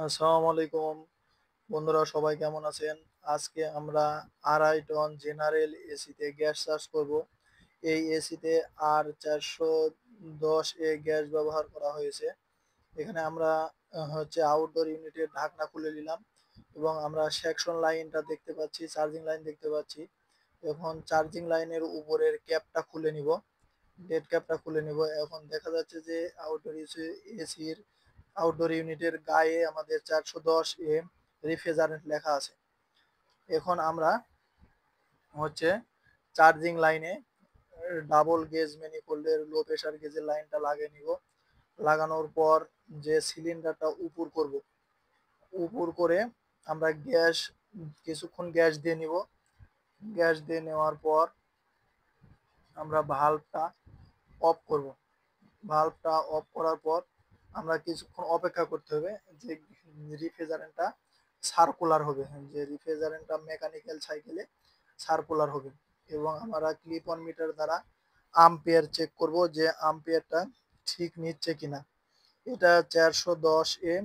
আসসালামু আলাইকুম বন্ধুরা, সবাই কেমন আছেন? আজকে আমরা 2.5 টন জেনারেল এসিতে গ্যাস চার্জ করব। এই এসিতে R410 গ্যাস ব্যবহার করা হয়েছে। এখানে আমরা আউটডোর ইউনিটের ঢাকনা খুলে নিলাম এবং আমরা সেকশন লাইনটা দেখতে পাচ্ছি, চার্জিং লাইন দেখতে পাচ্ছি। এখন চার্জিং লাইনের উপরের ক্যাপটা খুলে নিব, ডেড ক্যাপটা খুলে নিব। এখন দেখা যাচ্ছে যে এসির আউটডোর ইউনিটের গায়ে আমাদের 410 রিফ্রিজারেন্ট লেখা আছে। এখন আমরা হচ্ছে চার্জিং লাইনে ডাবল গেজ ম্যানিফোল্ডের লো প্রেসার গেজের লাইনটা লাগিয়ে নিব। লাগানোর পর যে সিলিন্ডারটা উপর করব, উপর করে আমরা কিছুক্ষণ গ্যাস দিয়ে নিব। গ্যাস দিয়ে নেওয়ার পর আমরা ভালভটা অফ করব। ভালভটা অফ করার পর আমরা কিছুক্ষণ অপেক্ষা করতে হবে যে রিফ্রিজারেন্টটা সার্কুলার হবে, যে রিফ্রিজারেন্টটা মেকানিক্যাল সাইকেলে সার্কুলার হবে। এবং আমরা ক্লিপ অন মিটার দ্বারা আম্পিয়ার চেক করব যে আম্পিয়ারটা ঠিক নিচ্ছে কিনা। এটা 410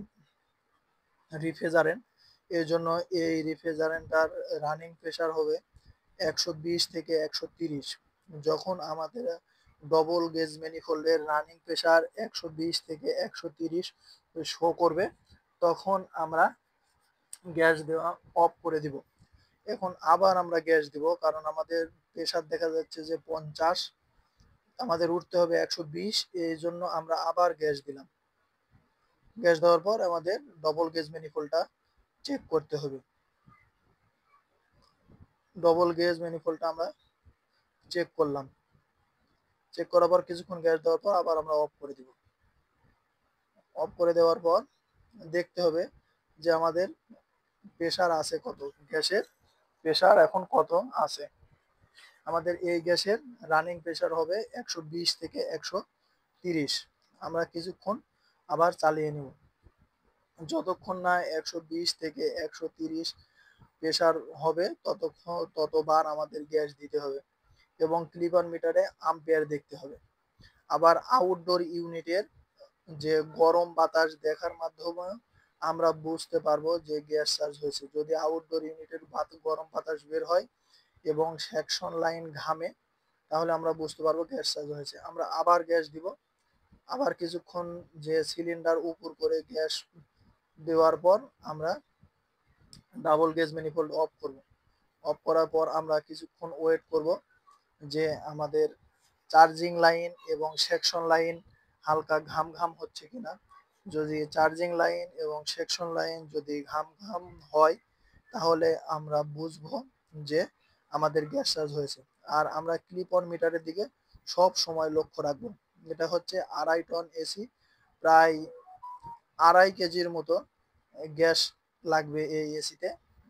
রিফ্রিজারেন্ট, এর জন্য এই রিফ্রিজারেন্টটার রানিং প্রেসার হবে 120 থেকে 130। যখন আমাদের ডবল গেজ ম্যানিফোল্ডের রানিং প্রেসার 120 থেকে 130 শো করবে, তখন আমরা গ্যাস দেওয়া অফ করে দিব। এখন আবার আমরা গ্যাস দিব, কারণ আমাদের প্রেসার দেখা যাচ্ছে যে 50, আমাদের উঠতে হবে 120। এই জন্য আমরা আবার গ্যাস দিলাম। গ্যাস দেওয়ার পর আমাদের ডবল গেজ ম্যানিফোল্ডটা চেক করতে হবে। ডবল গেজ ম্যানিফোল্ডটা আমরা চেক করলাম। চেক করার পর কিছুক্ষণ গ্যাস দেওয়ার পর আবার আমরা অফ করে দিব। অফ করে দেওয়ার পর দেখতে হবে যে আমাদের প্রেসার আছে কত, গ্যাসের প্রেসার এখন কত আছে। আমাদের এই গ্যাসের রানিং প্রেসার হবে 120 থেকে 130। আমরা কিছুক্ষণ আবার চালিয়ে নেব, যতক্ষণ না 120 থেকে 130 প্রেসার হবে ততবার আমাদের গ্যাস দিতে হবে এবং ক্লিপার মিটারে আম্পিয়ার দেখতে হবে। আবার আউটডোর ইউনিটের যে গরম বাতাস দেখার মাধ্যমে আমরা বুঝতে পারবো যে গ্যাস চার্জ হয়েছে। যদি আউটডোর ইউনিটের গরম বাতাস বের হয় এবং সেকশন লাইন ঘামে, তাহলে আমরা বুঝতে পারবো গ্যাস চার্জ হয়েছে। আমরা আবার গ্যাস দিব। আবার কিছুক্ষণ যে সিলিন্ডার উপর করে গ্যাস দেওয়ার পর আমরা ডাবল গেজ ম্যানিফোল্ড অফ করব। অফ করার পর আমরা কিছুক্ষণ ওয়েট করব যে আমাদের চার্জিং লাইন এবং সেকশন লাইন হালকা ঘাম ঘাম হচ্ছে কিনা। যদি চার্জিং লাইন এবং সেকশন লাইন যদি ঘাম ঘাম হয়, তাহলে আমরা বুঝবো যে আমাদের গ্যাস চার্জ হয়েছে। আর আমরা ক্লিপ অন মিটারের দিকে সব সময় লক্ষ্য রাখবো। এটা হচ্ছে 2.5 টন এসি, প্রায় 2.5 কেজির মতো গ্যাস লাগবে এই এসিতে।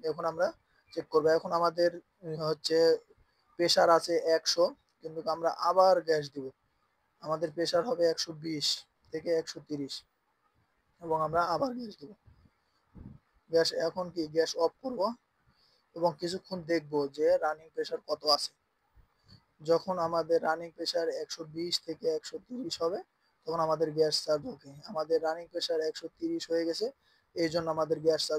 এখন আমরা চেক করবো। এখন আমাদের হচ্ছে প্রেসার আছে 100, কিন্তু আমরা আবার গ্যাস দিব। আমাদের প্রেসার হবে 120 থেকে 130 এবং আমরা আবার গ্যাস দিব। এখন কি গ্যাস অফ করব এবং কিছুক্ষণ দেখবো যে রানিং প্রেসার কত আছে। যখন আমাদের রানিং প্রেসার 120 থেকে 130 হবে, তখন আমাদের গ্যাস চার্জ ওকে। আমাদের রানিং প্রেসার 130 হয়ে গেছে, এই জন্য আমাদের গ্যাস চার্জ